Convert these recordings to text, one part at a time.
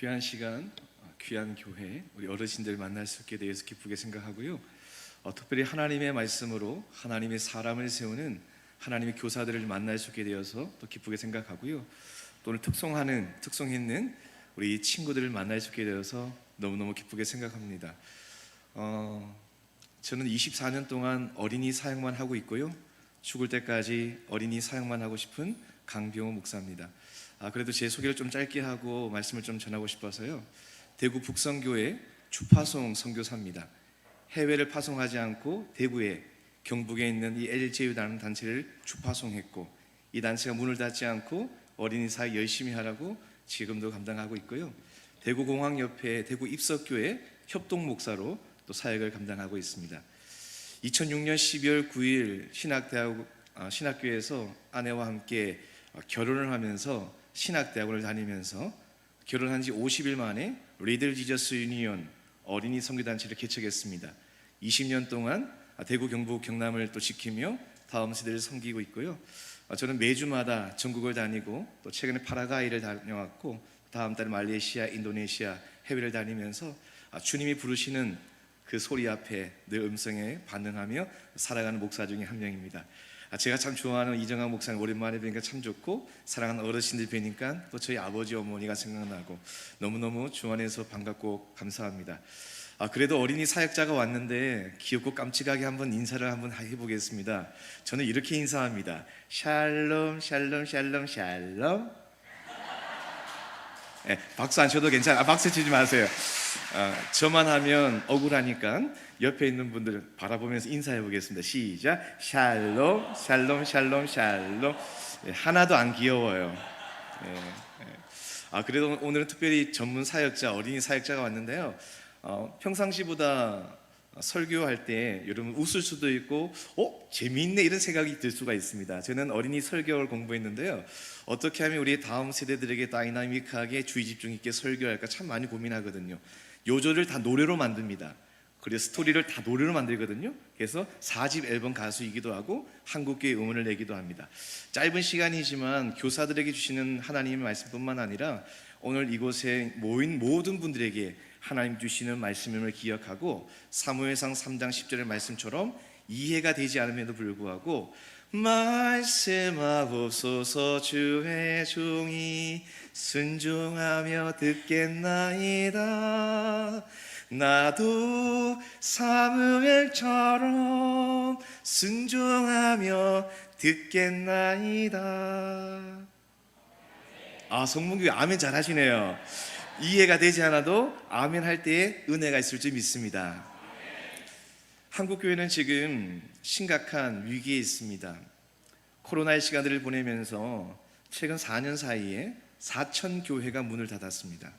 귀한 시간, 귀한 교회, 우리 어르신들 만날 수 있게 되어서 기쁘게 생각하고요. 특별히 하나님의 말씀으로 하나님의 사람을 세우는 하나님의 교사들을 만날 수 있게 되어서 또 기쁘게 생각하고요. 또 오늘 특송 있는 우리 친구들을 만날 수 있게 되어서 너무너무 기쁘게 생각합니다. 저는 24년 동안 어린이 사역만 하고 있고요. 죽을 때까지 어린이 사역만 하고 싶은 강병호 목사입니다. 그래도 제 소개를 좀 짧게 하고 말씀을 좀 전하고 싶어서요. 대구 북성교회 주파송 선교사입니다. 해외를 파송하지 않고 대구에 경북에 있는 이 LJU라는 단체를 주파송했고, 이 단체가 문을 닫지 않고 어린이 사역 열심히 하라고 지금도 감당하고 있고요. 대구공항 옆에 대구 입석교회 협동 목사로 또 사역을 감당하고 있습니다. 2006년 12월 9일 신학교에서 아내와 함께 결혼을 하면서 신학대학원을 다니면서 결혼한 지 50일 만에 리들 지저스 유니온 어린이 선교단체를 개척했습니다. 20년 동안 대구, 경북, 경남을 또 지키며 다음 세대를 섬기고 있고요. 저는 매주마다 전국을 다니고 또 최근에 파라과이를 다녀왔고, 다음 달 말레이시아, 인도네시아 해외를 다니면서 주님이 부르시는 그 소리 앞에 늘 음성에 반응하며 살아가는 목사 중에 한 명입니다. 제가 참 좋아하는 이정환 목사님 오랜만에 뵈니까 참 좋고, 사랑하는 어르신들 뵈니까 또 저희 아버지 어머니가 생각나고 너무너무 주 안에서 반갑고 감사합니다. 그래도 어린이 사역자가 왔는데 귀엽고 깜찍하게 한번 인사를 한번 해보겠습니다. 저는 이렇게 인사합니다. 샬롬 샬롬 샬롬 샬롬. 네, 박수 안 쳐도 괜찮아요. 박수 치지 마세요. 저만 하면 억울하니까 옆에 있는 분들 바라보면서 인사해 보겠습니다. 시작. 샬롬 샬롬 샬롬 샬롬. 하나도 안 귀여워요. 그래도 오늘은 특별히 전문 사역자, 어린이 사역자가 왔는데요. 평상시보다 설교할 때 여러분 웃을 수도 있고 재미있네 이런 생각이 들 수가 있습니다. 저는 어린이 설교를 공부했는데요. 어떻게 하면 우리 다음 세대들에게 다이나믹하게 주의 집중 있게 설교할까 참 많이 고민하거든요. 요절을 다 노래로 만듭니다. 그래서 스토리를 다 노래로 만들거든요. 그래서 4집 앨범 가수이기도 하고 한국교회 음원을 내기도 합니다. 짧은 시간이지만 교사들에게 주시는 하나님의 말씀뿐만 아니라 오늘 이곳에 모인 모든 분들에게 하나님 주시는 말씀임을 기억하고, 사무엘상 3장 10절의 말씀처럼 이해가 되지 않음에도 불구하고 말씀하옵소서 주의 종이 순종하며 듣겠나이다. 나도 사무엘처럼 순종하며 듣겠나이다. 성문교회 아멘 잘하시네요. 이해가 되지 않아도 아멘 할 때에 은혜가 있을 줄 믿습니다. 한국교회는 지금 심각한 위기에 있습니다. 코로나의 시간들을 보내면서 최근 4년 사이에 4천 교회가 문을 닫았습니다.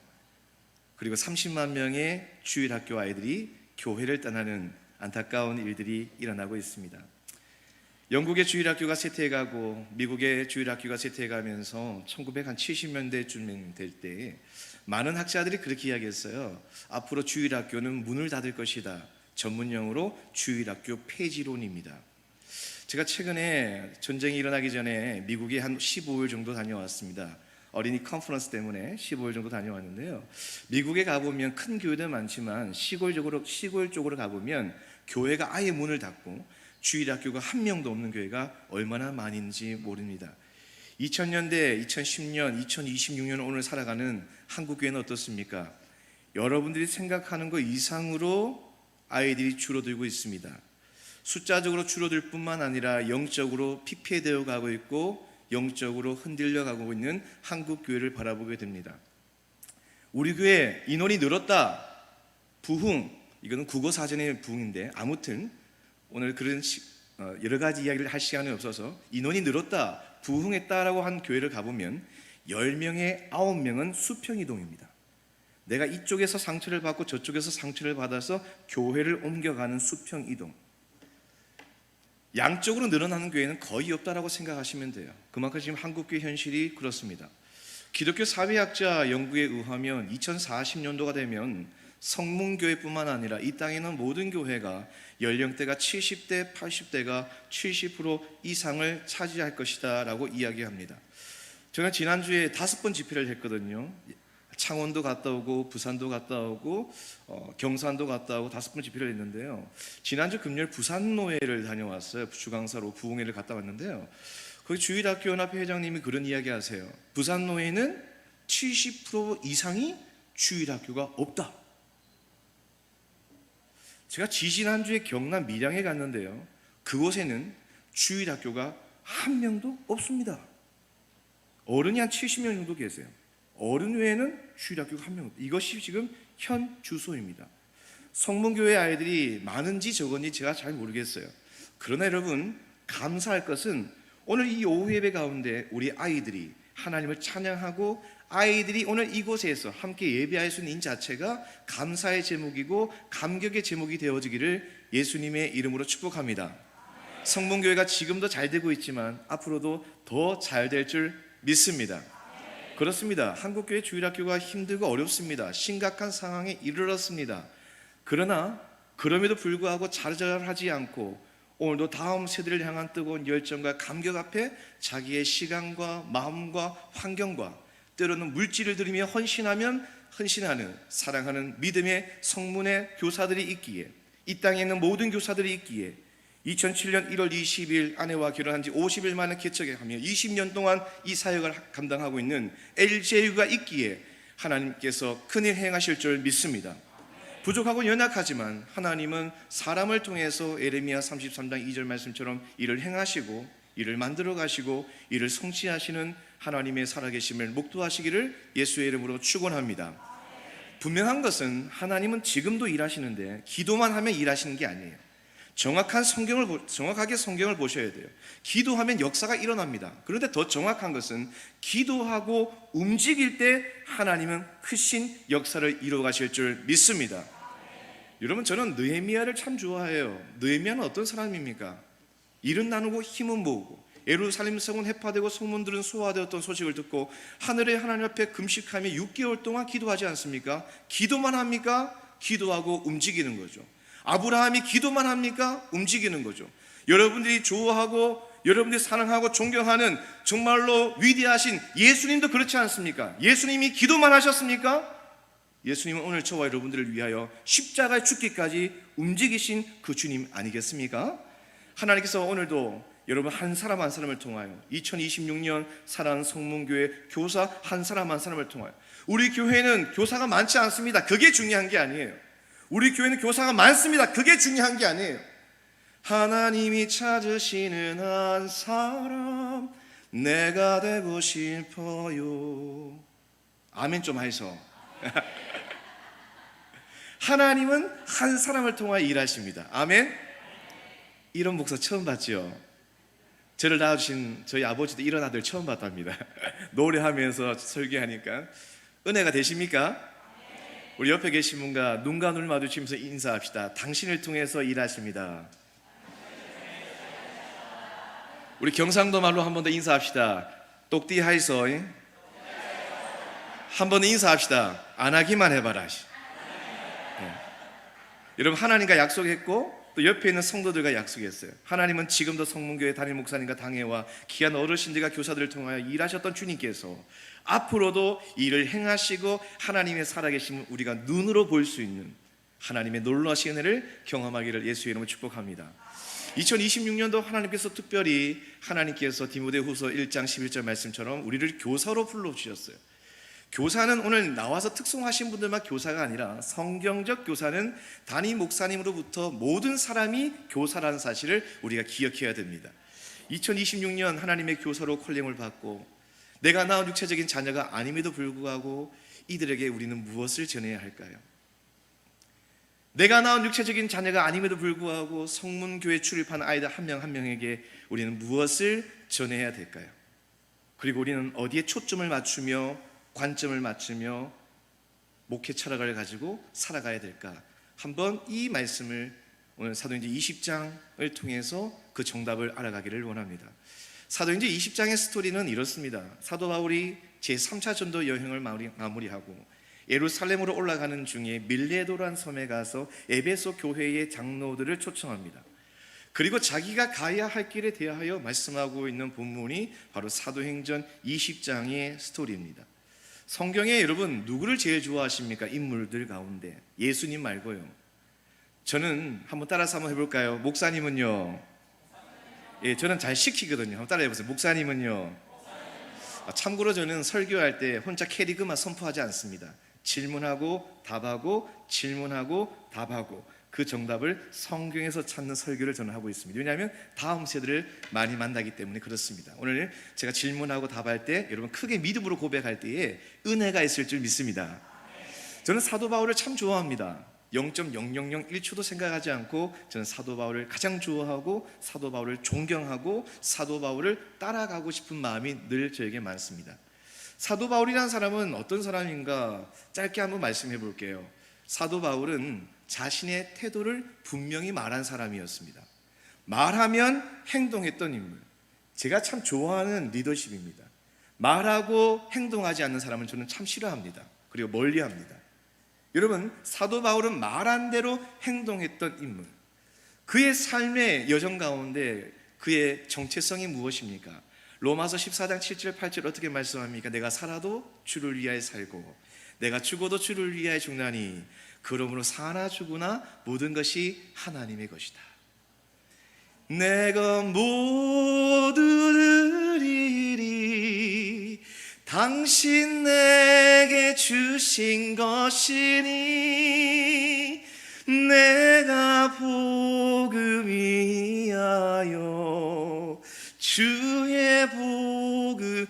그리고 30만 명의 주일학교 아이들이 교회를 떠나는 안타까운 일들이 일어나고 있습니다. 영국의 주일학교가 쇠퇴해가고 미국의 주일학교가 쇠퇴해가면서 1970년대쯤 될 때 많은 학자들이 그렇게 이야기했어요. 앞으로 주일학교는 문을 닫을 것이다. 전문용어로 주일학교 폐지론입니다. 제가 최근에 전쟁이 일어나기 전에 미국에 한 15일 정도 다녀왔습니다. 어린이 컨퍼런스 때문에 15일 정도 다녀왔는데요. 미국에 가보면 큰 교회도 많지만 시골 쪽으로 가보면 교회가 아예 문을 닫고 주일학교가 한 명도 없는 교회가 얼마나 많은지 모릅니다. 2000년대, 2010년, 2026년 오늘 살아가는 한국교회는 어떻습니까? 여러분들이 생각하는 것 이상으로 아이들이 줄어들고 있습니다. 숫자적으로 줄어들 뿐만 아니라 영적으로 피폐되어 가고 있고 영적으로 흔들려 가고 있는 한국교회를 바라보게 됩니다. 우리 교회 인원이 늘었다. 부흥, 이거는 국어사전의 부흥인데 아무튼 오늘 그런 여러 가지 이야기를 할 시간이 없어서 인원이 늘었다, 부흥했다라고 한 교회를 가보면 10명에 9명은 수평이동입니다. 내가 이쪽에서 상처를 받고 저쪽에서 상처를 받아서 교회를 옮겨가는 수평이동. 양쪽으로 늘어나는 교회는 거의 없다라고 생각하시면 돼요. 그만큼 지금 한국교회 현실이 그렇습니다. 기독교 사회학자 연구에 의하면 2040년도가 되면 성문교회뿐만 아니라 이 땅에 있는 모든 교회가 연령대가 70대, 80대가 70% 이상을 차지할 것이다 라고 이야기합니다. 저는 지난주에 5번 집회를 했거든요. 창원도 갔다 오고 부산도 갔다 오고 경산도 갔다 오고 5번 집회를 했는데요. 지난주 금요일 부산노회를 다녀왔어요. 주강사로 부흥회를 갔다 왔는데요. 거기 주일학교 연합회 회장님이 그런 이야기 하세요. 부산노회는 70% 이상이 주일학교가 없다. 제가 지지난주에 경남 밀양에 갔는데요. 그곳에는 주일학교가 한 명도 없습니다. 어른이 한 70명 정도 계세요. 어른 외에는 주일학교가 한 명 없다. 이것이 지금 현 주소입니다. 성문교회 아이들이 많은지 적은지 제가 잘 모르겠어요. 그러나 여러분, 감사할 것은 오늘 이 오후 예배 가운데 우리 아이들이 하나님을 찬양하고 아이들이 오늘 이곳에서 함께 예배할 수 있는 이 자체가 감사의 제목이고 감격의 제목이 되어지기를 예수님의 이름으로 축복합니다. 성문교회가 지금도 잘 되고 있지만 앞으로도 더 잘 될 줄 믿습니다. 그렇습니다. 한국교회 주일학교가 힘들고 어렵습니다. 심각한 상황에 이르렀습니다. 그러나 그럼에도 불구하고 좌절하지 않고 오늘도 다음 세대를 향한 뜨거운 열정과 감격 앞에 자기의 시간과 마음과 환경과 때로는 물질을 들이며 헌신하는 사랑하는 믿음의 성문의 교사들이 있기에, 이 땅에 있는 모든 교사들이 있기에 2007년 1월 20일 아내와 결혼한 지 50일 만에 개척하며 20년 동안 이 사역을 감당하고 있는 LJU가 있기에 하나님께서 큰일 행하실 줄 믿습니다. 부족하고 연약하지만 하나님은 사람을 통해서 에레미야 33장 2절 말씀처럼 일을 행하시고 일을 만들어 가시고 일을 성취하시는 하나님의 살아계심을 목도하시기를 예수의 이름으로 축원합니다. 분명한 것은 하나님은 지금도 일하시는데 기도만 하면 일하시는 게 아니에요. 정확하게 성경을 보셔야 돼요. 기도하면 역사가 일어납니다. 그런데 더 정확한 것은 기도하고 움직일 때 하나님은 크신 역사를 이루어 가실 줄 믿습니다. 여러분, 저는 느헤미야를 참 좋아해요. 느헤미야는 어떤 사람입니까? 일은 나누고 힘은 모으고 예루살렘 성은 해파되고 성문들은 소화되었던 소식을 듣고 하늘의 하나님 앞에 금식하며 6개월 동안 기도하지 않습니까? 기도만 합니까? 기도하고 움직이는 거죠. 아브라함이 기도만 합니까? 움직이는 거죠. 여러분들이 좋아하고 여러분들이 사랑하고 존경하는 정말로 위대하신 예수님도 그렇지 않습니까? 예수님이 기도만 하셨습니까? 예수님은 오늘 저와 여러분들을 위하여 십자가에 죽기까지 움직이신 그 주님 아니겠습니까? 하나님께서 오늘도 여러분 한 사람 한 사람을 통하여 2026년 사랑하는 성문교회 교사 한 사람 한 사람을 통하여, 우리 교회는 교사가 많지 않습니다. 그게 중요한 게 아니에요. 우리 교회는 교사가 많습니다. 그게 중요한 게 아니에요. 하나님이 찾으시는 한 사람 내가 되고 싶어요. 아멘 좀 하이소. 하나님은 한 사람을 통하여 일하십니다. 아멘. 이런 목사 처음 봤죠? 저를 낳아주신 저희 아버지도 이런 아들 처음 봤답니다. 노래하면서 설교하니까 은혜가 되십니까? 우리 옆에 계신 분과 눈과 눈을 마주치면서 인사합시다. 당신을 통해서 일하십니다. 우리 경상도 말로 한 번 더 인사합시다. 똑띠 하이소. 한 번 더 인사합시다. 안 하기만 해봐라. 네. 여러분, 하나님과 약속했고 또 옆에 있는 성도들과 약속했어요. 하나님은 지금도 성문교회 담임 목사님과 당회와 귀한 어르신들과 교사들을 통하여 일하셨던 주님께서 앞으로도 일을 행하시고 하나님의 살아계심을 우리가 눈으로 볼 수 있는 하나님의 놀라신 은혜를 경험하기를 예수의 이름으로 축복합니다. 2026년도 하나님께서 특별히 하나님께서 디모데후서 1장 11절 말씀처럼 우리를 교사로 불러주셨어요. 교사는 오늘 나와서 특송하신 분들만 교사가 아니라 성경적 교사는 담임 목사님으로부터 모든 사람이 교사라는 사실을 우리가 기억해야 됩니다. 2026년 하나님의 교사로 콜링을 받고 내가 낳은 육체적인 자녀가 아님에도 불구하고 이들에게 우리는 무엇을 전해야 할까요? 내가 낳은 육체적인 자녀가 아님에도 불구하고 성문교회 출입한 아이들 한 명 한 명에게 우리는 무엇을 전해야 될까요? 그리고 우리는 어디에 초점을 맞추며 관점을 맞추며 목회 철학을 가지고 살아가야 될까? 한번 이 말씀을 오늘 사도행전 20장을 통해서 그 정답을 알아가기를 원합니다. 사도행전 20장의 스토리는 이렇습니다. 사도 바울이 제3차 전도 여행을 마무리하고 예루살렘으로 올라가는 중에 밀레도라는 섬에 가서 에베소 교회의 장로들을 초청합니다. 그리고 자기가 가야 할 길에 대하여 말씀하고 있는 본문이 바로 사도행전 20장의 스토리입니다. 성경에 여러분 누구를 제일 좋아하십니까? 인물들 가운데 예수님 말고요. 저는 한번 따라서 한번 해볼까요? 목사님은요? 예, 저는 잘 시키거든요. 한번 따라해보세요. 목사님은요? 참고로 저는 설교할 때 혼자 캐리그만 선포하지 않습니다. 질문하고 답하고 질문하고 답하고 그 정답을 성경에서 찾는 설교를 저는 하고 있습니다. 왜냐하면 다음 세대를 많이 만나기 때문에 그렇습니다. 오늘 제가 질문하고 답할 때 여러분 크게 믿음으로 고백할 때에 은혜가 있을 줄 믿습니다. 저는 사도 바울을 참 좋아합니다. 0.0001초도 생각하지 않고 저는 사도 바울을 가장 좋아하고 사도 바울을 존경하고 사도 바울을 따라가고 싶은 마음이 늘 저에게 많습니다. 사도 바울이라는 사람은 어떤 사람인가 짧게 한번 말씀해 볼게요. 사도 바울은 자신의 태도를 분명히 말한 사람이었습니다. 말하면 행동했던 인물. 제가 참 좋아하는 리더십입니다. 말하고 행동하지 않는 사람은 저는 참 싫어합니다. 그리고 멀리합니다. 여러분, 사도 바울은 말한 대로 행동했던 인물. 그의 삶의 여정 가운데 그의 정체성이 무엇입니까? 로마서 14장 7절 8절 어떻게 말씀합니까? 내가 살아도 주를 위하여 살고 내가 죽어도 주를 위하여 죽나니 그러므로 사나 죽으나 모든 것이 하나님의 것이다. 내가 모두 드리리 당신 내게 주신 것이니 내가 복음 위하여 주의 복음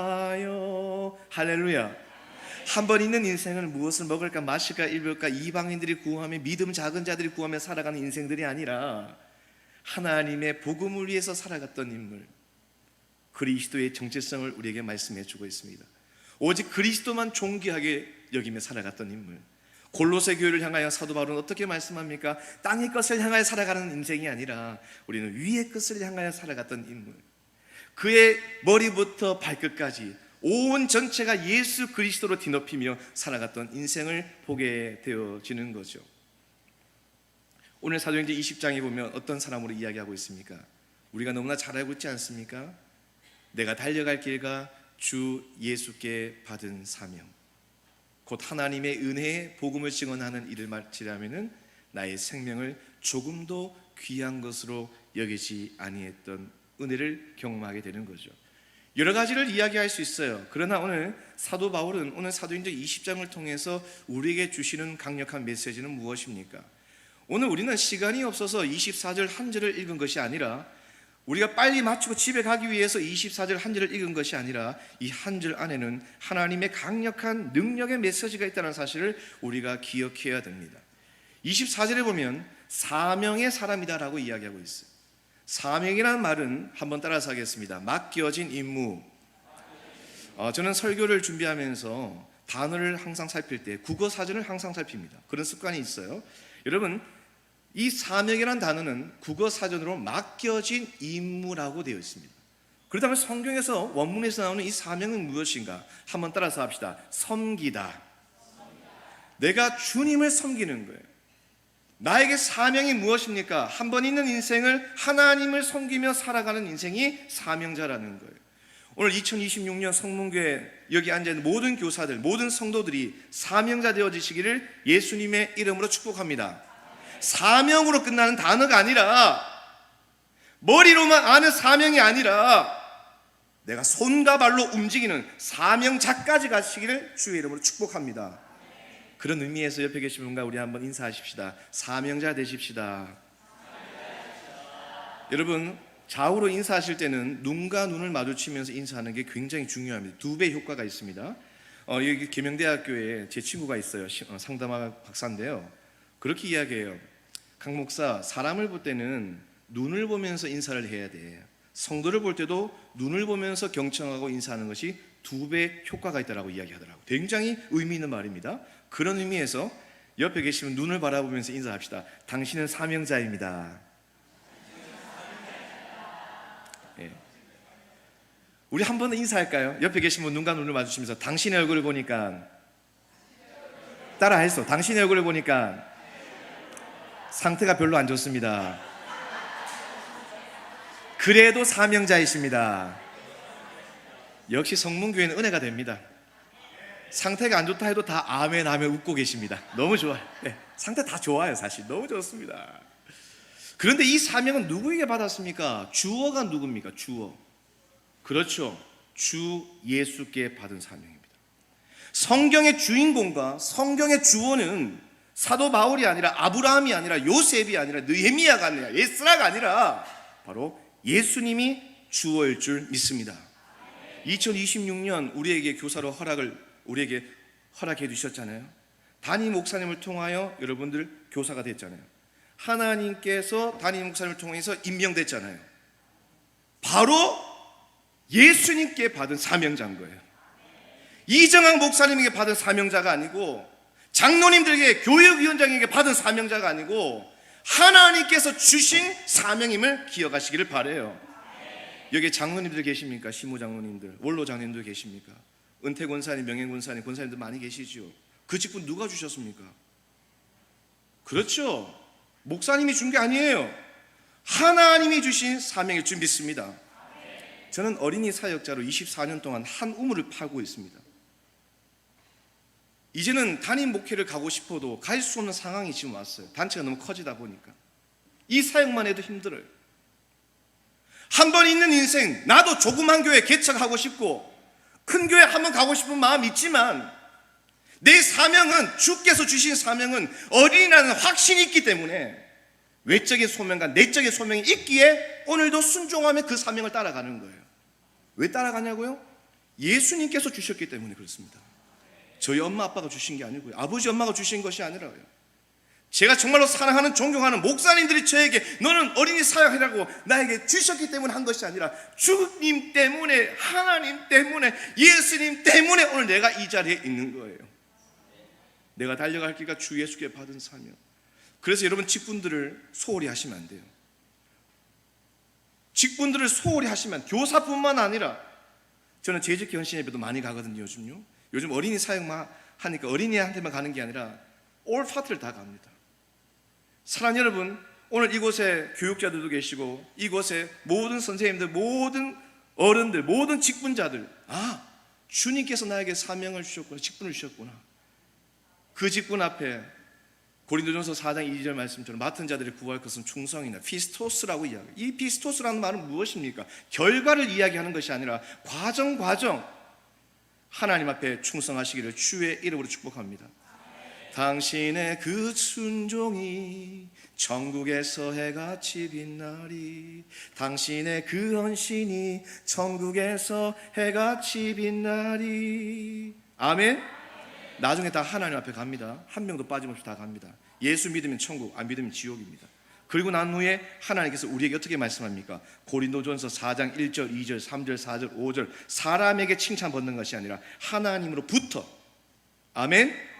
위하여 할렐루야. 한 번 있는 인생은 무엇을 먹을까 마실까 입을까 이방인들이 구하며 믿음 작은 자들이 구하며 살아가는 인생들이 아니라 하나님의 복음을 위해서 살아갔던 인물, 그리스도의 정체성을 우리에게 말씀해 주고 있습니다. 오직 그리스도만 존귀하게 여기며 살아갔던 인물. 골로새 교회를 향하여 사도 바울은 어떻게 말씀합니까? 땅의 것을 향하여 살아가는 인생이 아니라 우리는 위의 것을 향하여 살아갔던 인물. 그의 머리부터 발끝까지 온 전체가 예수 그리스도로 뒤덮이며 살아갔던 인생을 보게 되어지는 거죠. 오늘 사도행전 20장에 보면 어떤 사람으로 이야기하고 있습니까? 우리가 너무나 잘 알고 있지 않습니까? 내가 달려갈 길과 주 예수께 받은 사명, 곧 하나님의 은혜의 복음을 증언하는 일을 마치려면은 나의 생명을 조금도 귀한 것으로 여기지 아니했던 은혜를 경험하게 되는 거죠. 여러 가지를 이야기할 수 있어요. 그러나 오늘 사도 바울은 오늘 사도행전 20장을 통해서 우리에게 주시는 강력한 메시지는 무엇입니까? 오늘 우리는 시간이 없어서 24절 한 절을 읽은 것이 아니라 우리가 빨리 마치고 집에 가기 위해서 24절 한 절을 읽은 것이 아니라 이 한 절 안에는 하나님의 강력한 능력의 메시지가 있다는 사실을 우리가 기억해야 됩니다. 24절에 보면 사명의 사람이다라고 이야기하고 있어요. 사명이라는 말은 한번 따라서 하겠습니다. 맡겨진 임무. 저는 설교를 준비하면서 단어를 항상 살필 때 국어 사전을 항상 살핍니다. 그런 습관이 있어요. 여러분, 이 사명이라는 단어는 국어 사전으로 맡겨진 임무라고 되어 있습니다. 그렇다면 성경에서 원문에서 나오는 이 사명은 무엇인가? 한번 따라서 합시다. 섬기다. 내가 주님을 섬기는 거예요. 나에게 사명이 무엇입니까? 한 번 있는 인생을 하나님을 섬기며 살아가는 인생이 사명자라는 거예요. 오늘 2026년 성문교회 여기 앉아있는 모든 교사들, 모든 성도들이 사명자 되어지시기를 예수님의 이름으로 축복합니다. 사명으로 끝나는 단어가 아니라, 머리로만 아는 사명이 아니라 내가 손과 발로 움직이는 사명자까지 가시기를 주의 이름으로 축복합니다. 그런 의미에서 옆에 계신 분과 우리 한번 인사하십시다. 사명자 되십시다. 여러분, 좌우로 인사하실 때는 눈과 눈을 마주치면서 인사하는 게 굉장히 중요합니다. 2배 효과가 있습니다. 여기 계명대학교에 제 친구가 있어요. 상담학 박사인데요. 그렇게 이야기해요. 강 목사, 사람을 볼 때는 눈을 보면서 인사를 해야 돼. 성도를 볼 때도 눈을 보면서 경청하고 인사하는 것이 2배 효과가 있다라고 이야기하더라고요. 굉장히 의미 있는 말입니다. 그런 의미에서 옆에 계시면 눈을 바라보면서 인사합시다. 당신은 사명자입니다. 예. 우리 한 번 더 인사할까요? 옆에 계신 분 눈과 눈을 마주치면서 당신의 얼굴을 보니까, 따라했어. 당신의 얼굴을 보니까 상태가 별로 안 좋습니다. 그래도 사명자이십니다. 역시 성문교회는 은혜가 됩니다. 상태가 안 좋다 해도 다 아멘 하며 웃고 계십니다. 너무 좋아요. 네, 상태 다 좋아요. 사실 너무 좋습니다. 그런데 이 사명은 누구에게 받았습니까? 주어가 누굽니까? 주어. 그렇죠. 주 예수께 받은 사명입니다. 성경의 주인공과 성경의 주어는 사도 바울이 아니라 아브라함이 아니라 요셉이 아니라 느헤미야가 아니라 에스라가 아니라 바로 예수님이 주어일 줄 믿습니다. 2026년 우리에게 교사로 우리에게 허락해 주셨잖아요. 담임 목사님을 통하여 여러분들 교사가 됐잖아요. 하나님께서 담임 목사님을 통해서 임명됐잖아요. 바로 예수님께 받은 사명자인 거예요. 이정학 목사님에게 받은 사명자가 아니고, 장로님들에게, 교육위원장에게 받은 사명자가 아니고, 하나님께서 주신 사명임을 기억하시기를 바라요. 여기 장로님들 계십니까? 시무장로님들, 원로장로님들 계십니까? 은퇴권사님, 명예권사님, 권사님들 많이 계시죠. 그 직분 누가 주셨습니까? 그렇죠. 목사님이 준 게 아니에요. 하나님이 주신 사명일 줄 믿습니다. 저는 어린이 사역자로 24년 동안 한 우물을 파고 있습니다. 이제는 담임 목회를 가고 싶어도 갈 수 없는 상황이 지금 왔어요. 단체가 너무 커지다 보니까. 이 사역만 해도 힘들어요. 한 번 있는 인생, 나도 조그만 교회 개척하고 싶고 큰 교회 한번 가고 싶은 마음이 있지만, 내 사명은, 주께서 주신 사명은 어린이라는 확신이 있기 때문에 외적인 소명과 내적인 소명이 있기에 오늘도 순종하며 그 사명을 따라가는 거예요. 왜 따라가냐고요? 예수님께서 주셨기 때문에 그렇습니다. 저희 엄마 아빠가 주신 게 아니고요, 아버지 엄마가 주신 것이 아니라요. 제가 정말로 사랑하는 존경하는 목사님들이 저에게 너는 어린이 사역이라고 나에게 주셨기 때문에 한 것이 아니라 주님 때문에, 하나님 때문에, 예수님 때문에 오늘 내가 이 자리에 있는 거예요. 내가 달려갈 길과 주 예수께 받은 사명. 그래서 여러분, 직분들을 소홀히 하시면 안 돼요. 직분들을 소홀히 하시면, 교사뿐만 아니라, 저는 재직 견신 예배도 많이 가거든요. 요즘 어린이 사역만 하니까 어린이한테만 가는 게 아니라 올 파트를 다 갑니다. 사랑하는 여러분, 오늘 이곳에 교육자들도 계시고 이곳에 모든 선생님들, 모든 어른들, 모든 직분자들, 주님께서 나에게 사명을 주셨구나, 직분을 주셨구나. 그 직분 앞에 고린도전서 4장 2절 말씀처럼 맡은 자들이 구할 것은 충성이나 피스토스라고 이야기해요. 이 피스토스라는 말은 무엇입니까? 결과를 이야기하는 것이 아니라 과정 하나님 앞에 충성하시기를 주의 이름으로 축복합니다. 당신의 그 순종이 천국에서 해같이 빛나리. 당신의 그 헌신이 천국에서 해같이 빛나리. 아멘. 나중에 다 하나님 앞에 갑니다. 한 명도 빠짐없이 다 갑니다. 예수 믿으면 천국, 안 믿으면 지옥입니다. 그리고 난 후에 하나님께서 우리에게 어떻게 말씀합니까? 고린도전서 4장 1절, 2절, 3절, 4절, 5절, 사람에게 칭찬받는 것이 아니라 하나님으로부터, 아멘.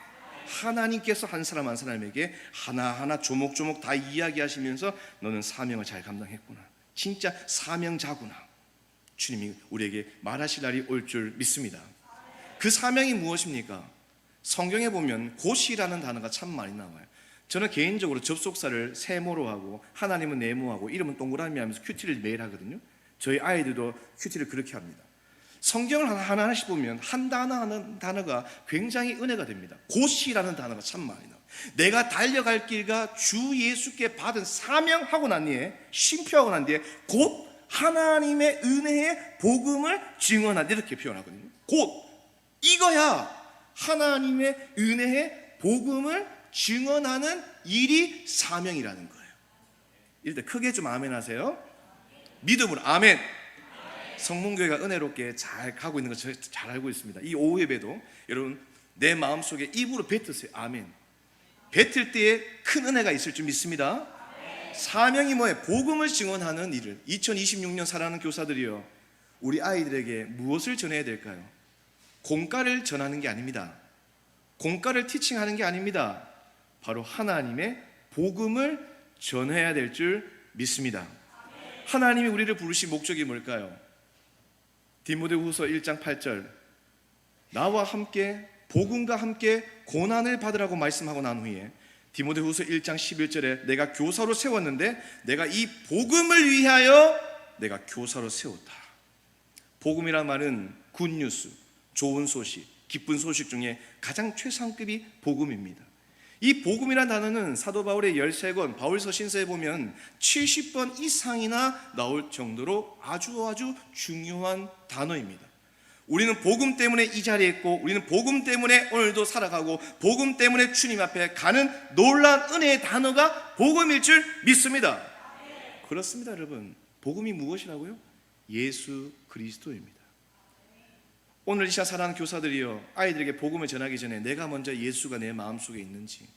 하나님께서 한 사람 한 사람에게 하나하나 조목조목 다 이야기하시면서 너는 사명을 잘 감당했구나, 진짜 사명자구나, 주님이 우리에게 말하실 날이 올 줄 믿습니다. 그 사명이 무엇입니까? 성경에 보면 고시라는 단어가 참 많이 나와요. 저는 개인적으로 접속사를 세모로 하고 하나님은 네모하고 이름은 동그라미 하면서 큐티를 매일 하거든요. 저희 아이들도 큐티를 그렇게 합니다. 성경을 하나하나씩 보면 한 단어가 굉장히 은혜가 됩니다. 고시라는 단어가 참 많이 나와요. 내가 달려갈 길과 주 예수께 받은 사명하고 난 뒤에, 심표하고 난 뒤에 곧 하나님의 은혜의 복음을 증언한다, 이렇게 표현하거든요. 곧 이거야 하나님의 은혜의 복음을 증언하는 일이 사명이라는 거예요. 이럴 때 크게 좀 아멘 하세요. 믿음으로 아멘. 성문교회가 은혜롭게 잘 가고 있는 거 잘 알고 있습니다. 이 오후 예배도 여러분 내 마음속에 입으로 뱉으세요. 아멘. 뱉을 때에 큰 은혜가 있을 줄 믿습니다. 사명이 뭐예요? 복음을 증언하는 일을. 2026년 살아가는 교사들이요, 우리 아이들에게 무엇을 전해야 될까요? 공과를 전하는 게 아닙니다. 공과를 티칭하는 게 아닙니다. 바로 하나님의 복음을 전해야 될 줄 믿습니다. 하나님이 우리를 부르신 목적이 뭘까요? 디모데후서 1장 8절, 나와 함께 복음과 함께 고난을 받으라고 말씀하고 난 후에 디모데후서 1장 11절에 내가 교사로 세웠는데 내가 이 복음을 위하여 내가 교사로 세웠다. 복음이란 말은 굿뉴스, 좋은 소식, 기쁜 소식 중에 가장 최상급이 복음입니다. 이 복음이라는 단어는 사도 바울의 13권, 바울서 신서에 보면 70번 이상이나 나올 정도로 아주 중요한 단어입니다. 우리는 복음 때문에 이 자리에 있고, 우리는 복음 때문에 오늘도 살아가고, 복음 때문에 주님 앞에 가는 놀라운 은혜의 단어가 복음일 줄 믿습니다. 그렇습니다, 여러분. 복음이 무엇이라고요? 예수 그리스도입니다. 오늘 이 시간 사랑하는 교사들이요, 아이들에게 복음을 전하기 전에 내가 먼저 예수가 내 마음속에 있는지,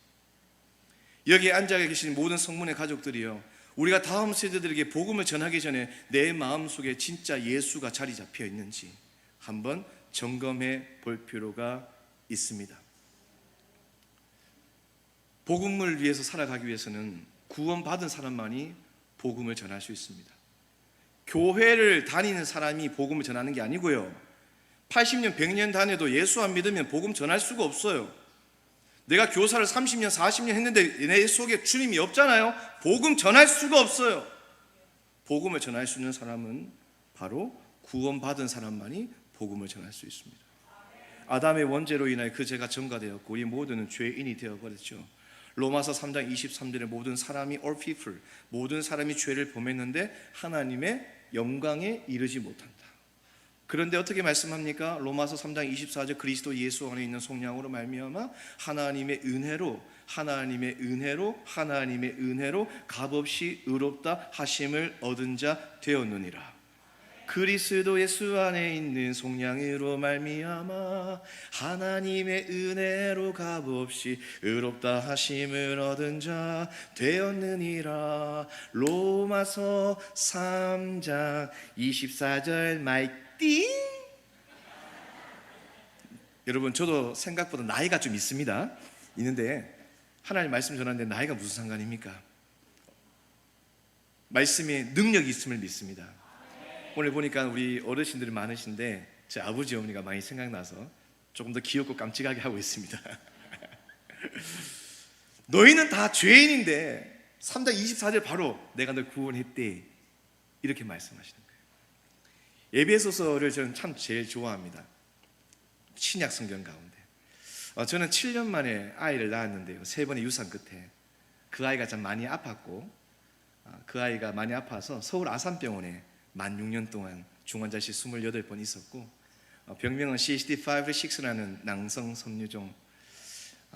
여기에 앉아 계신 모든 성문의 가족들이요, 우리가 다음 세대들에게 복음을 전하기 전에 내 마음속에 진짜 예수가 자리 잡혀 있는지 한번 점검해 볼 필요가 있습니다. 복음을 위해서 살아가기 위해서는 구원받은 사람만이 복음을 전할 수 있습니다. 교회를 다니는 사람이 복음을 전하는 게 아니고요, 80년, 100년 다녀도 예수 안 믿으면 복음 전할 수가 없어요. 내가 교사를 30년, 40년 했는데 내 속에 주님이 없잖아요. 복음 전할 수가 없어요. 복음을 전할 수 있는 사람은 바로 구원받은 사람만이 복음을 전할 수 있습니다. 아담의 원죄로 인하여 그 죄가 전가되었고 우리 모두는 죄인이 되어버렸죠. 로마서 3장 23절에 모든 사람이 all people, 모든 사람이 죄를 범했는데 하나님의 영광에 이르지 못한다. 그런데 어떻게 말씀합니까? 로마서 3장 24절 그리스도 예수 안에 있는 속량으로 말미암아 하나님의 은혜로 값없이 의롭다 하심을 얻은 자 되었느니라. 그리스도 예수 안에 있는 속량으로 말미암아 하나님의 은혜로 값없이 의롭다 하심을 얻은 자 되었느니라. 로마서 3장 24절 마이띵. 여러분, 저도 생각보다 나이가 좀 있는데 하나님 말씀 전하는데 나이가 무슨 상관입니까? 말씀에 능력이 있음을 믿습니다. 오늘 보니까 우리 어르신들이 많으신데 제 아버지 어머니가 많이 생각나서 조금 더 귀엽고 깜찍하게 하고 있습니다. 너희는 다 죄인인데 3장 24절 바로 내가 널 구원했대, 이렇게 말씀하시는 거예요. 에베소서를 저는 참 제일 좋아합니다. 신약 성경 가운데 저는 7년 만에 아이를 낳았는데요, 3번의 유산 끝에 그 아이가 참 많이 아팠고, 그 아이가 많이 아파서 서울 아산병원에 만 6년 동안 중환자실 28번 있었고, 병명은 CSD5-6라는 낭성 섬유종,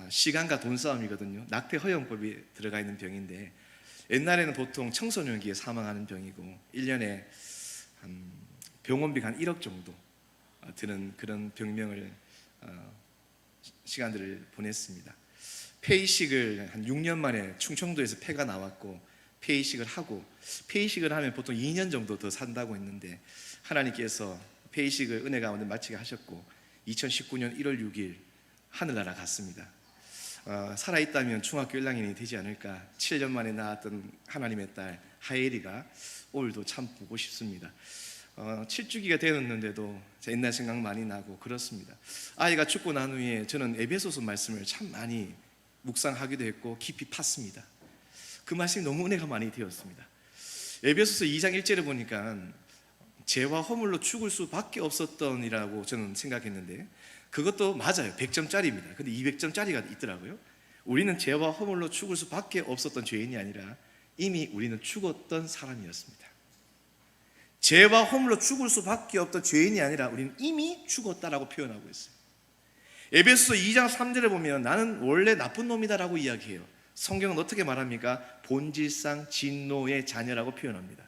시간과 돈 싸움이거든요. 낙태 허용법이 들어가 있는 병인데 옛날에는 보통 청소년기에 사망하는 병이고 1년에 병원비가 한 1억 정도 드는 그런 병명을 시간들을 보냈습니다. 폐이식을 한 6년 만에 충청도에서 폐가 나왔고 폐이식을 하고, 폐이식을 하면 보통 2년 정도 더 산다고 했는데 하나님께서 폐이식을 은혜 가운데 마치게 하셨고 2019년 1월 6일 하늘나라 갔습니다. 살아있다면 중학교 1학년이 되지 않을까. 7년 만에 낳았던 하나님의 딸 하엘이가 오늘도 참 보고 싶습니다. 7주기가 되었는데도 제 옛날 생각 많이 나고 그렇습니다. 아이가 죽고 난 후에 저는 에베소서 말씀을 참 많이 묵상하기도 했고 깊이 팠습니다. 그 말씀이 너무 은혜가 많이 되었습니다. 에베소서 2장 1절에 보니까 죄와 허물로 죽을 수밖에 없었던이라고 저는 생각했는데 그것도 맞아요. 100점짜리입니다. 근데 200점짜리가 있더라고요. 우리는 죄와 허물로 죽을 수밖에 없었던 죄인이 아니라 이미 우리는 죽었던 사람이었습니다. 죄와 허물로 죽을 수밖에 없던 죄인이 아니라 우리는 이미 죽었다라고 표현하고 있어요. 에베소서 2장 3절에 보면 나는 원래 나쁜 놈이다라고 이야기해요. 성경은 어떻게 말합니까? 본질상 진노의 자녀라고 표현합니다.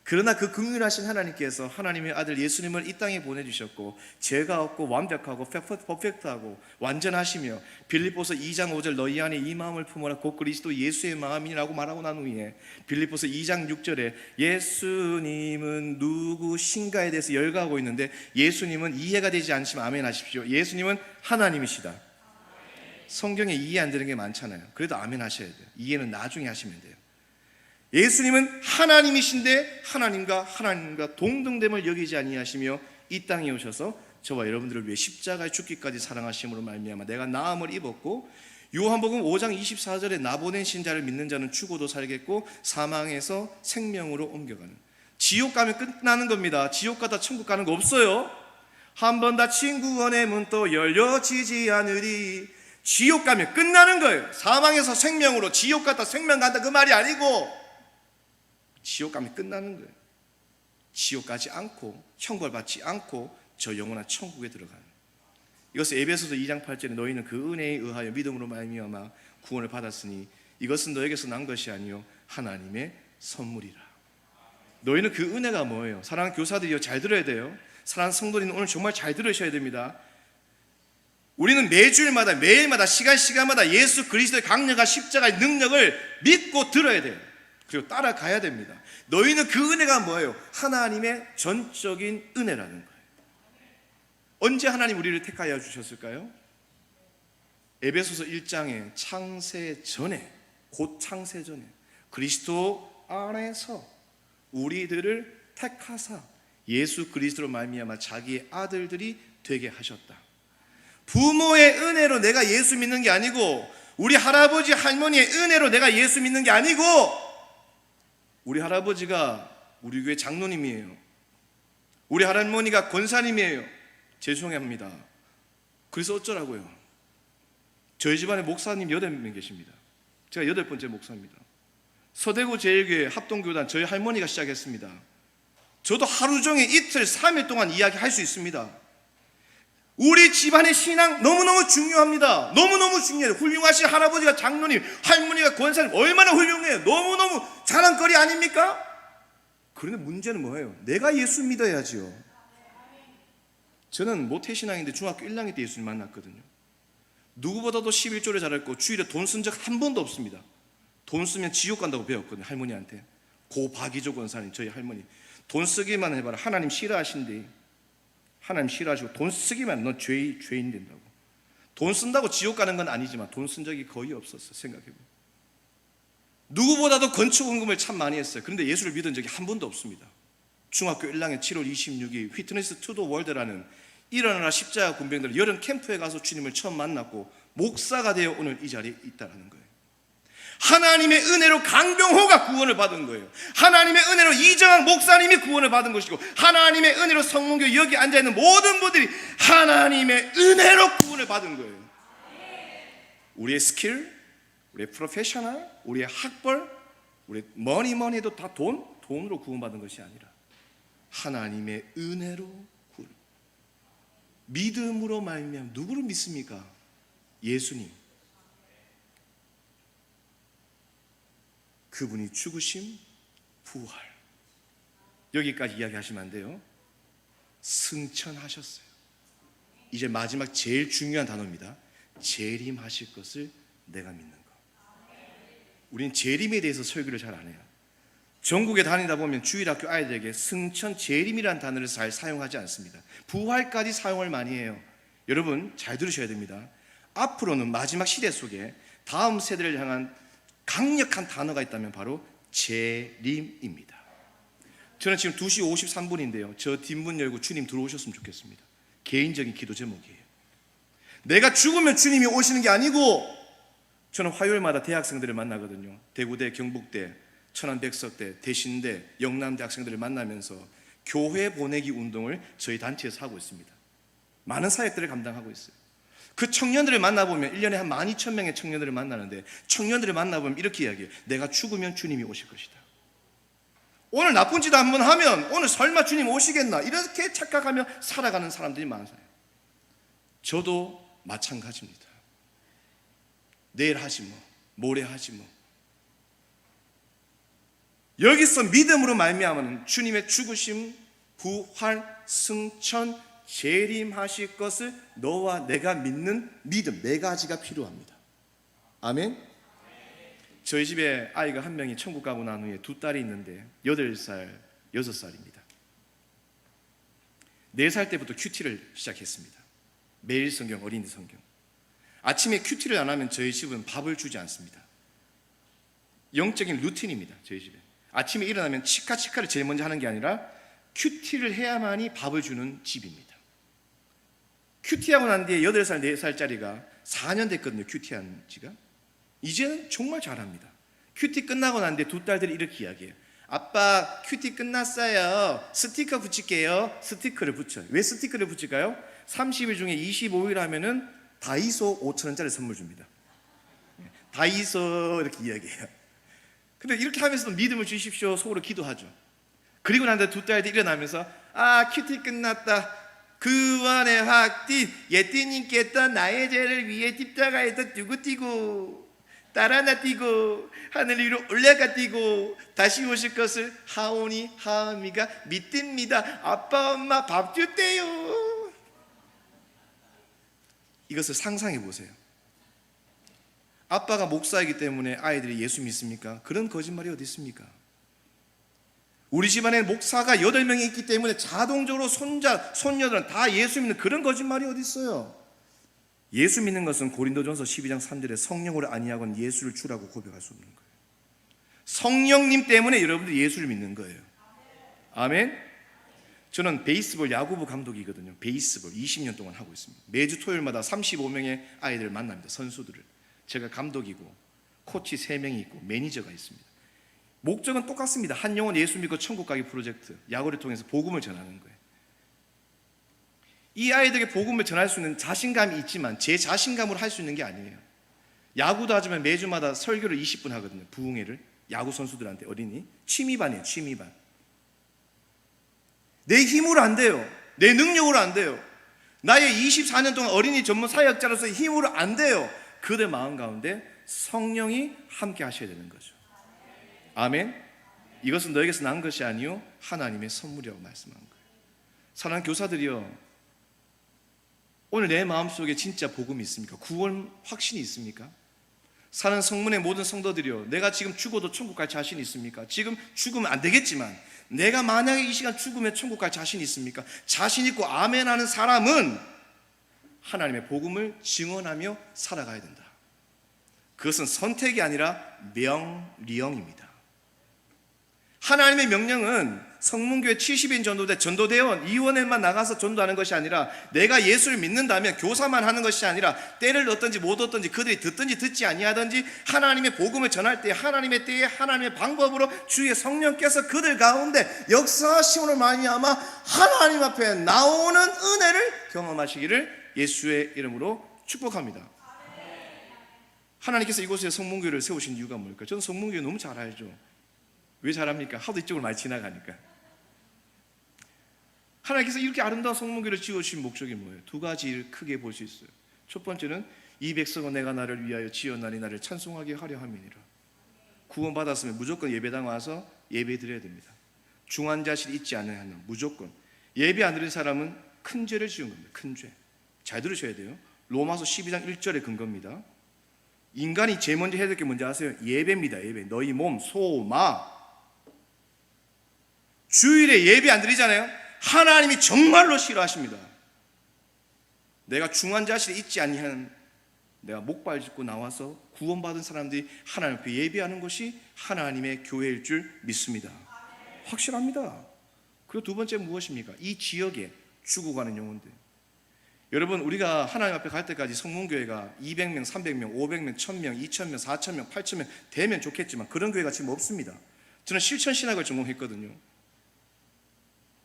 그러나 그 긍휼하신 하나님께서 하나님의 아들 예수님을 이 땅에 보내주셨고 죄가 없고 완벽하고 퍼펙트하고 완전하시며 빌립보서 2장 5절 너희 안에 이 마음을 품어라 곧 그리스도 예수의 마음이라고 말하고 난 후에 빌립보서 2장 6절에 예수님은 누구신가에 대해서 열거하고 있는데 예수님은 이해가 되지 않으시면 아멘 하십시오. 예수님은 하나님이시다. 성경에 이해 안 되는 게 많잖아요. 그래도 아멘 하셔야 돼요. 이해는 나중에 하시면 돼요. 예수님은 하나님이신데 하나님과 동등됨을 여기지 아니하시며 이 땅에 오셔서 저와 여러분들을 위해 십자가에 죽기까지 사랑하심으로 말미암아 내가 나음을 입었고, 요한복음 5장 24절에 나 보내신 자를 믿는 자는 죽어도 살겠고 사망에서 생명으로 옮겨가는, 지옥 가면 끝나는 겁니다. 지옥 가다 천국 가는 거 없어요. 한 번 닫힌 구원의 문 또 열려지지 않으리. 지옥 가면 끝나는 거예요. 사망에서 생명으로 지옥 갔다 생명 간다 그 말이 아니고, 지옥 가면 끝나는 거예요. 지옥 가지 않고 형벌 받지 않고 저 영원한 천국에 들어가는, 이것을 에베소서 2장 8절에 너희는 그 은혜에 의하여 믿음으로 말미암아 구원을 받았으니 이것은 너에게서 난 것이 아니요 하나님의 선물이라. 너희는 그 은혜가 뭐예요? 사랑하는 교사들이요, 잘 들어야 돼요. 사랑하는 성도님, 오늘 정말 잘 들으셔야 됩니다. 우리는 매주일마다 매일마다 시간마다 예수 그리스도의 강력한 십자가의 능력을 믿고 들어야 돼요. 그리고 따라가야 됩니다. 너희는 그 은혜가 뭐예요? 하나님의 전적인 은혜라는 거예요. 언제 하나님 우리를 택하여 주셨을까요? 에베소서 1장에 창세 전에, 곧 창세 전에 그리스도 안에서 우리들을 택하사 예수 그리스도로 말미암아 자기의 아들들이 되게 하셨다. 부모의 은혜로 내가 예수 믿는 게 아니고, 우리 할아버지 할머니의 은혜로 내가 예수 믿는 게 아니고, 우리 할아버지가 우리 교회 장로님이에요. 우리 할머니가 권사님이에요. 죄송합니다. 그래서 어쩌라고요? 저희 집안에 목사님 8명 계십니다. 제가 8번째 목사입니다. 서대구 제일교회 합동교단 저희 할머니가 시작했습니다. 저도 하루 종일 이틀 3일 동안 이야기할 수 있습니다. 우리 집안의 신앙 너무너무 중요합니다. 너무너무 중요해요. 훌륭하신 할아버지가 장로님, 할머니가 권사님 얼마나 훌륭해요. 너무너무 자랑거리 아닙니까? 그런데 문제는 뭐예요? 내가 예수 믿어야지요. 저는 모태신앙인데 중학교 1학년 때 예수님 만났거든요. 누구보다도 11조를 잘했고 주일에 돈 쓴 적 한 번도 없습니다. 돈 쓰면 지옥 간다고 배웠거든요, 할머니한테. 고 박이조 권사님, 저희 할머니. 돈 쓰기만 해봐라. 하나님 싫어하신대. 하나님 싫어하시고 돈 쓰기만, 넌 죄인 된다고. 돈 쓴다고 지옥 가는 건 아니지만 돈 쓴 적이 거의 없었어요. 생각해보면 누구보다도 건축 헌금을 참 많이 했어요. 그런데 예수를 믿은 적이 한 번도 없습니다. 중학교 1학년 7월 26일 휘트니스 투 더 월드라는 일어나라 십자가 군병들 여름 캠프에 가서 주님을 처음 만났고 목사가 되어 오늘 이 자리에 있다는 거예요. 하나님의 은혜로 강병호가 구원을 받은 거예요. 하나님의 은혜로 이정학 목사님이 구원을 받은 것이고, 하나님의 은혜로 성문교 여기 앉아있는 모든 분들이 하나님의 은혜로 구원을 받은 거예요. 우리의 스킬, 우리의 프로페셔널, 우리의 학벌, 우리의 머니도 다 돈으로 구원받은 것이 아니라 하나님의 은혜로 구원. 믿음으로 말미암아. 누구를 믿습니까? 예수님. 그분이 죽으심, 부활. 여기까지 이야기하시면 안 돼요. 승천하셨어요. 이제 마지막 제일 중요한 단어입니다. 재림하실 것을 내가 믿는 것. 우린 재림에 대해서 설교를 잘 안 해요. 전국에 다니다 보면 주일학교 아이들에게 승천, 재림이라는 단어를 잘 사용하지 않습니다. 부활까지 사용을 많이 해요. 여러분 잘 들으셔야 됩니다. 앞으로는 마지막 시대 속에 다음 세대를 향한 강력한 단어가 있다면 바로 재림입니다. 저는 지금 2시 53분인데요 저 뒷문 열고 주님 들어오셨으면 좋겠습니다. 개인적인 기도 제목이에요. 내가 죽으면 주님이 오시는 게 아니고, 저는 화요일마다 대학생들을 만나거든요. 대구대, 경북대, 천안백석대, 대신대, 영남대 학생들을 만나면서 교회 보내기 운동을 저희 단체에서 하고 있습니다. 많은 사역들을 감당하고 있어요. 그 청년들을 만나보면 1년에 한 12,000명의 청년들을 만나는데, 청년들을 만나보면 이렇게 이야기해요. 내가 죽으면 주님이 오실 것이다. 오늘 나쁜 짓 한번 하면 오늘 설마 주님 오시겠나, 이렇게 착각하며 살아가는 사람들이 많아요. 저도 마찬가지입니다. 내일 하지 뭐, 모레 하지 뭐. 여기서 믿음으로 말미암아는 주님의 죽으심, 부활, 승천, 재림하실 것을 너와 내가 믿는 믿음, 4가지가 필요합니다. 아멘. 저희 집에 아이가 한 명이 천국 가고 난 후에 2딸이 있는데 8살, 6살입니다. 4살 때부터 큐티를 시작했습니다. 매일 성경, 어린이 성경. 아침에 큐티를 안 하면 저희 집은 밥을 주지 않습니다. 영적인 루틴입니다. 저희 집에 아침에 일어나면 치카치카를 제일 먼저 하는 게 아니라 큐티를 해야만이 밥을 주는 집입니다. 큐티하고 난 뒤에 8살, 4살짜리가 4년 됐거든요. 큐티한 지가. 이제는 정말 잘합니다. 큐티 끝나고 난 뒤에 2딸들이 이렇게 이야기해요. 아빠 큐티 끝났어요. 스티커 붙일게요. 스티커를 붙여요. 왜 스티커를 붙일까요? 30일 중에 25일 하면은 다이소 5,000원짜리 선물 줍니다. 다이소 이렇게 이야기해요. 근데 이렇게 하면서도 믿음을 주십시오 속으로 기도하죠. 그리고 난 다음에 두 딸이 일어나면서 큐티 끝났다. 구원의 확띠 예띠님께서 나의 죄를 위해 십자가에서 두고 뛰고 딸 하나 뛰고 하늘 위로 올라가 뛰고 다시 오실 것을 하오니 하미가 믿습니다. 아빠 엄마 밥 줬대요. 이것을 상상해 보세요. 아빠가 목사이기 때문에 아이들이 예수 믿습니까? 그런 거짓말이 어디 있습니까? 우리 집안에 목사가 8명이 있기 때문에 자동적으로 손자, 손녀들은 다 예수 믿는 그런 거짓말이 어디 있어요? 예수 믿는 것은 고린도전서 12장 3절에 성령으로 아니하고는 예수를 주라고 고백할 수 없는 거예요. 성령님 때문에 여러분들이 예수를 믿는 거예요. 아멘. 저는 베이스볼 야구부 감독이거든요. 베이스볼 20년 동안 하고 있습니다. 매주 토요일마다 35명의 아이들을 만납니다. 선수들을. 제가 감독이고 코치 3명이 있고 매니저가 있습니다. 목적은 똑같습니다. 한 영혼 예수 믿고 천국 가기 프로젝트, 야구를 통해서 복음을 전하는 거예요. 이 아이들에게 복음을 전할 수 있는 자신감이 있지만 제 자신감으로 할 수 있는 게 아니에요. 야구도 하지만 매주마다 설교를 20분 하거든요. 부흥회를 야구 선수들한테. 어린이 취미반이에요. 취미반. 내 힘으로 안 돼요. 내 능력으로 안 돼요. 나의 24년 동안 어린이 전문 사역자로서의 힘으로 안 돼요. 그들 마음 가운데 성령이 함께 하셔야 되는 거죠. 아멘. 이것은 너에게서 난 것이 아니요 하나님의 선물이라고 말씀한 거예요. 사랑하는 교사들이요, 오늘 내 마음속에 진짜 복음이 있습니까? 구원 확신이 있습니까? 사는 성문의 모든 성도들이요, 내가 지금 죽어도 천국 갈 자신이 있습니까? 지금 죽으면 안 되겠지만 내가 만약에 이 시간 죽으면 천국 갈 자신이 있습니까? 자신 있고 아멘 하는 사람은 하나님의 복음을 증언하며 살아가야 된다. 그것은 선택이 아니라 명령입니다. 하나님의 명령은 성문교회 70인 전도대원 이원회만 나가서 전도하는 것이 아니라 내가 예수를 믿는다면 교사만 하는 것이 아니라 때를 넣든지 못 얻든지 그들이 듣든지 듣지 아니하든지 하나님의 복음을 전할 때 하나님의 때에 하나님의 방법으로 주의 성령께서 그들 가운데 역사하심으로 말미암아 하나님 앞에 나오는 은혜를 경험하시기를 예수의 이름으로 축복합니다. 하나님께서 이곳에 성문교회를 세우신 이유가 뭘까요? 저는 성문교회 너무 잘 알죠. 왜 잘합니까? 하도 이쪽으로 많이 지나가니까. 하나님께서 이렇게 아름다운 성문교회를 지어주신 목적이 뭐예요? 두 가지를 크게 볼 수 있어요. 첫 번째는 이 백성은 내가 나를 위하여 지었나니 나를 찬송하게 하려 함이니라. 구원받았으면 무조건 예배당 와서 예배 드려야 됩니다. 중한 자실이 있지 않은 한 무조건. 예배 안 드린 사람은 큰 죄를 지은 겁니다. 큰 죄. 잘 들으셔야 돼요. 로마서 12장 1절의 근거입니다. 인간이 제일 먼저 해야 될 게 뭔지 아세요? 예배입니다. 예배. 너희 몸, 소, 마. 주일에 예배 안 드리잖아요. 하나님이 정말로 싫어하십니다. 내가 중한 자실에 있지 아니한 내가 목발 짚고 나와서 구원받은 사람들이 하나님 앞에 예배하는 것이 하나님의 교회일 줄 믿습니다. 확실합니다. 그리고 두 번째 무엇입니까? 이 지역에 죽어가는 영혼들. 여러분, 우리가 하나님 앞에 갈 때까지 성문교회가 200명, 300명, 500명, 1000명, 2000명, 4000명, 8000명 되면 좋겠지만 그런 교회가 지금 없습니다. 저는 실천신학을 전공했거든요.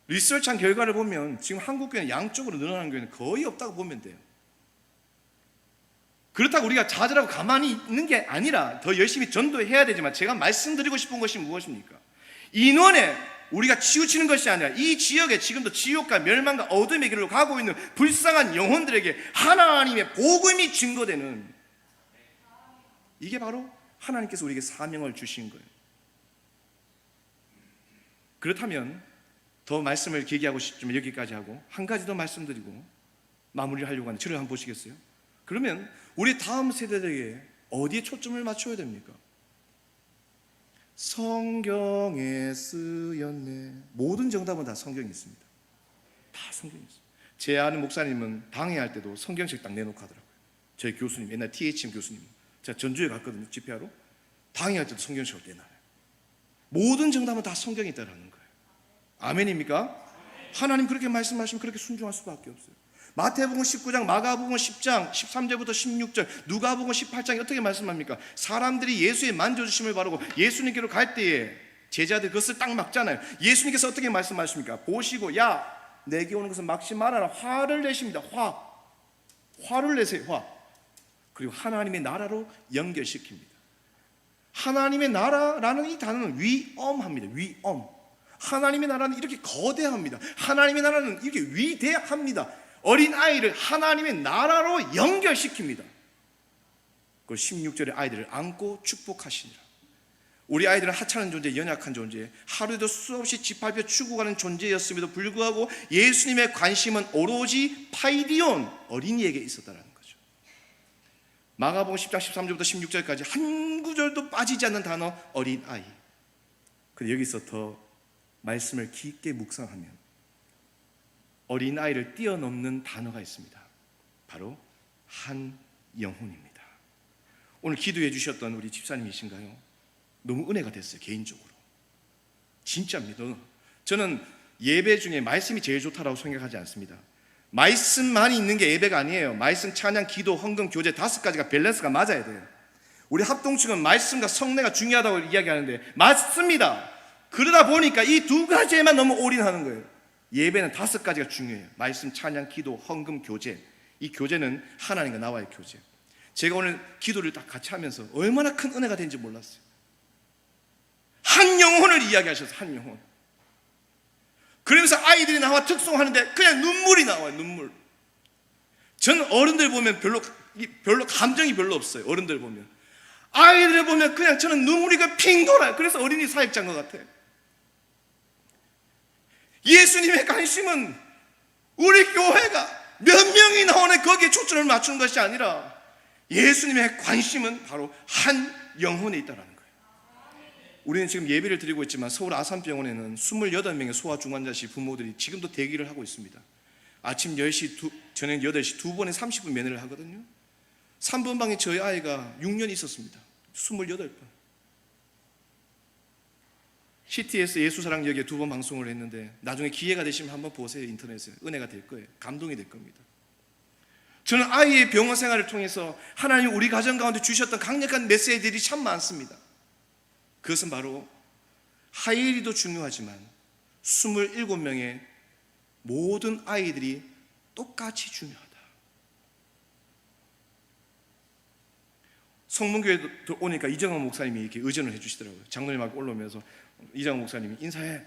리서치한 결과를 보면 지금 한국교회는 양쪽으로 늘어나는 교회는 거의 없다고 보면 돼요. 그렇다고 우리가 좌절하고 가만히 있는 게 아니라 더 열심히 전도해야 되지만 제가 말씀드리고 싶은 것이 무엇입니까? 인원에 우리가 치우치는 것이 아니라 이 지역에 지금도 지옥과 멸망과 어둠의 길로 가고 있는 불쌍한 영혼들에게 하나님의 복음이 증거되는, 이게 바로 하나님께서 우리에게 사명을 주신 거예요. 그렇다면 더 말씀을 길게 하고 싶지만 여기까지 하고 한 가지 더 말씀드리고 마무리를 하려고 하는데 저를 한번 보시겠어요? 그러면 우리 다음 세대들에게 어디에 초점을 맞춰야 됩니까? 성경에 쓰였네. 모든 정답은 다 성경에 있습니다. 다 성경에 있어요. 제 아는 목사님은 방해할 때도 성경책 딱 내놓고 하더라고요. 저희 교수님, 옛날 THM 교수님, 제가 전주에 갔거든요. 집회하러. 방해할 때도 성경책을 내놔요. 모든 정답은 다 성경에 있다라는 거예요. 아멘입니까? 하나님 그렇게 말씀하시면 그렇게 순종할 수밖에 없어요. 마태복음 19장, 마가복음 10장 13절부터 16절, 누가복음 18장이 어떻게 말씀합니까? 사람들이 예수의 만져주심을 바라고 예수님께로 갈 때에 제자들 그것을 딱 막잖아요. 예수님께서 어떻게 말씀하십니까? 보시고 야 내게 오는 것은 막지 말아라. 화를 내십니다. 화를 내세요. 화. 그리고 하나님의 나라로 연결시킵니다. 하나님의 나라라는 이 단어는 위엄합니다. 위엄. 하나님의 나라는 이렇게 거대합니다. 하나님의 나라는 이렇게 위대합니다. 어린아이를 하나님의 나라로 연결시킵니다. 그 16절에 아이들을 안고 축복하시니라. 우리 아이들은 하찮은 존재, 연약한 존재, 하루에도 수없이 짓밟혀 죽어가는 존재였음에도 불구하고 예수님의 관심은 오로지 파이디온, 어린이에게 있었다는 거죠. 마가복음 10장 13절부터 16절까지 한 구절도 빠지지 않는 단어 어린아이. 그런데 여기서 더 말씀을 깊게 묵상하면 어린아이를 뛰어넘는 단어가 있습니다. 바로 한 영혼입니다. 오늘 기도해 주셨던 우리 집사님이신가요? 너무 은혜가 됐어요. 개인적으로 진짜입니다. 저는 예배 중에 말씀이 제일 좋다라고 생각하지 않습니다. 말씀만이 있는 게 예배가 아니에요. 말씀, 찬양, 기도, 헌금, 교제 5가지가 밸런스가 맞아야 돼요. 우리 합동측은 말씀과 성례가 중요하다고 이야기하는데 맞습니다. 그러다 보니까 이 2가지에만 너무 올인하는 거예요. 예배는 5가지가 중요해요. 말씀, 찬양, 기도, 헌금, 교제. 이 교제는 하나님과 나와의 교제. 제가 오늘 기도를 딱 같이 하면서 얼마나 큰 은혜가 된지 몰랐어요. 한 영혼을 이야기하셔서 한 영혼. 그러면서 아이들이 나와 특송하는데 그냥 눈물이 나와요. 눈물. 저는 어른들 보면 별로 감정이 별로 없어요. 어른들 보면. 아이들을 보면 그냥 저는 눈물이 핑 돌아요. 그래서 어린이 사역자인 것 같아요. 예수님의 관심은 우리 교회가 몇 명이 나오는 거기에 초점을 맞추는 것이 아니라 예수님의 관심은 바로 한 영혼에 있다는 거예요. 우리는 지금 예배를 드리고 있지만 서울 아산병원에는 28명의 소아중환자실 부모들이 지금도 대기를 하고 있습니다. 아침 10시, 저녁 8시 2번에 30분 면회를 하거든요. 3번 방에 저희 아이가 6년 있었습니다. 28번. CTS 예수사랑역에 2번 방송을 했는데 나중에 기회가 되시면 한번 보세요. 인터넷에. 은혜가 될 거예요. 감동이 될 겁니다. 저는 아이의 병원 생활을 통해서 하나님 우리 가정 가운데 주셨던 강력한 메시지들이 참 많습니다. 그것은 바로 하이엘이도 중요하지만 27명의 모든 아이들이 똑같이 중요하다. 성문교회 오니까 이정원 목사님이 이렇게 의전을 해주시더라고요. 장로님하고 올라오면서 이정원 목사님이 인사해요.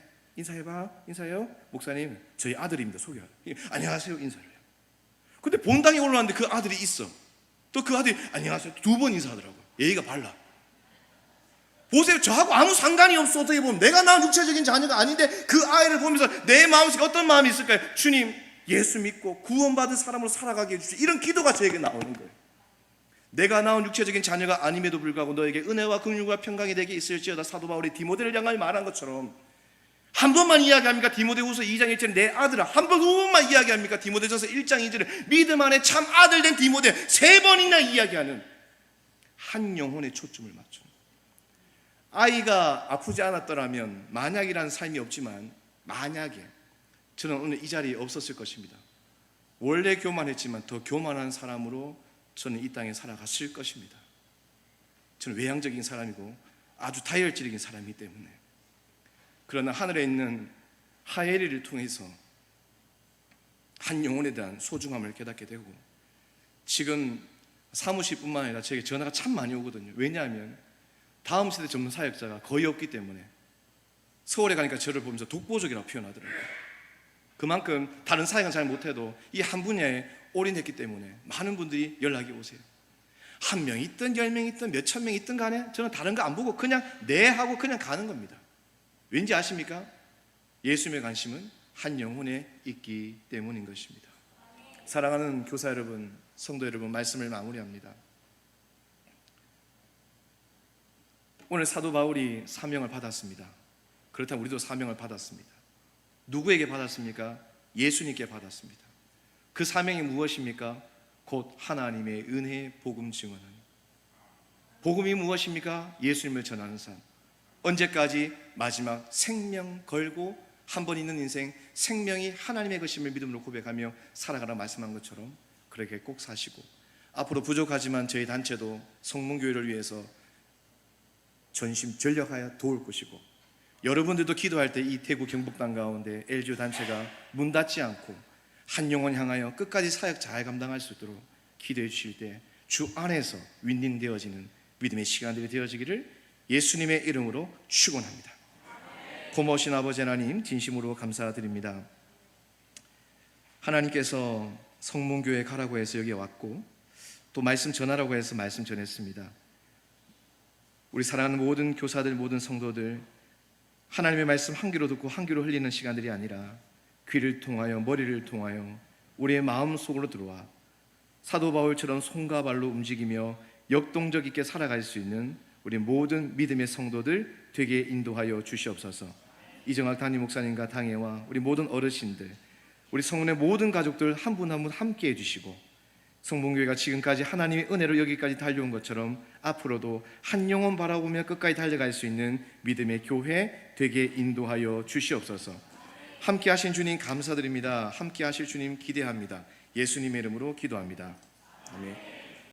목사님 저희 아들입니다. 소개하라. 안녕하세요 인사를 해요. 근데 본당에 올라왔는데 그 아들이 있어. 또 그 아들이 안녕하세요 2번 인사하더라고요. 예의가 발라. 보세요. 저하고 아무 상관이 없어. 어떻게 보면 내가 낳은 육체적인 자녀가 아닌데 그 아이를 보면서 내 마음속에 어떤 마음이 있을까요? 주님 예수 믿고 구원받은 사람으로 살아가게 해주시오. 이런 기도가 저에게 나오는 거예요. 내가 낳은 육체적인 자녀가 아님에도 불구하고 너에게 은혜와 긍휼과 평강이 되게 있을지어다. 사도 바울이 디모데를 향하여 말한 것처럼 한 번만 이야기합니까? 디모데후서 2장 1절에 내 아들아. 한 번만 이야기합니까? 디모데전서 1장 2절에 믿음 안에 참 아들 된 디모데 3번이나 이야기하는 한 영혼의 초점을 맞추는. 아이가 아프지 않았더라면 만약이라는 삶이 없지만 만약에 저는 오늘 이 자리에 없었을 것입니다. 원래 교만했지만 더 교만한 사람으로 저는 이 땅에 살아갔을 것입니다. 저는 외향적인 사람이고 아주 다혈질적인 사람이기 때문에. 그러나 하늘에 있는 하엘이를 통해서 한 영혼에 대한 소중함을 깨닫게 되고 지금 사무실뿐만 아니라 저에게 전화가 참 많이 오거든요. 왜냐하면 다음 세대 전문 사역자가 거의 없기 때문에 서울에 가니까 저를 보면서 독보적이라고 표현하더라고요. 그만큼 다른 사역은 잘 못해도 이 한 분야에 올인했기 때문에 많은 분들이 연락이 오세요. 1명 있든 10명 있든 몇천 명 있든 간에 저는 다른 거 안 보고 그냥 네 하고 그냥 가는 겁니다. 왠지 아십니까? 예수님의 관심은 한 영혼에 있기 때문인 것입니다. 사랑하는 교사 여러분, 성도 여러분, 말씀을 마무리합니다. 오늘 사도 바울이 사명을 받았습니다. 그렇다면 우리도 사명을 받았습니다. 누구에게 받았습니까? 예수님께 받았습니다. 그 사명이 무엇입니까? 곧 하나님의 은혜의 복음 증언은. 복음이 무엇입니까? 예수님을 전하는 삶. 언제까지? 마지막 생명 걸고 한 번 있는 인생, 생명이 하나님의 것임을 믿음으로 고백하며 살아가라 말씀한 것처럼 그렇게 꼭 사시고, 앞으로 부족하지만 저희 단체도 성문교회를 위해서 전심 전력하여 도울 것이고, 여러분들도 기도할 때 이 대구 경북당 가운데 LGO 단체가 문 닫지 않고 한 영혼 향하여 끝까지 사역 잘 감당할 수 있도록 기도해 주실 때 주 안에서 윈윈되어지는 믿음의 시간들이 되어지기를 예수님의 이름으로 축원합니다. 고마우신 아버지 하나님, 진심으로 감사드립니다. 하나님께서 성문교회 가라고 해서 여기 왔고 또 말씀 전하라고 해서 말씀 전했습니다. 우리 사랑하는 모든 교사들, 모든 성도들, 하나님의 말씀 한 귀로 듣고 한 귀로 흘리는 시간들이 아니라 귀를 통하여, 머리를 통하여 우리의 마음 속으로 들어와 사도 바울처럼 손과 발로 움직이며 역동적 있게 살아갈 수 있는 우리 모든 믿음의 성도들 되게 인도하여 주시옵소서. 이정학 담임 목사님과 당회와 우리 모든 어르신들, 우리 성문의 모든 가족들 한 분 한 분 함께 해주시고, 성문교회가 지금까지 하나님의 은혜로 여기까지 달려온 것처럼 앞으로도 한 영혼 바라보며 끝까지 달려갈 수 있는 믿음의 교회 되게 인도하여 주시옵소서. 함께 하신 주님 감사드립니다. 함께 하실 주님 기대합니다. 예수님의 이름으로 기도합니다. 아멘.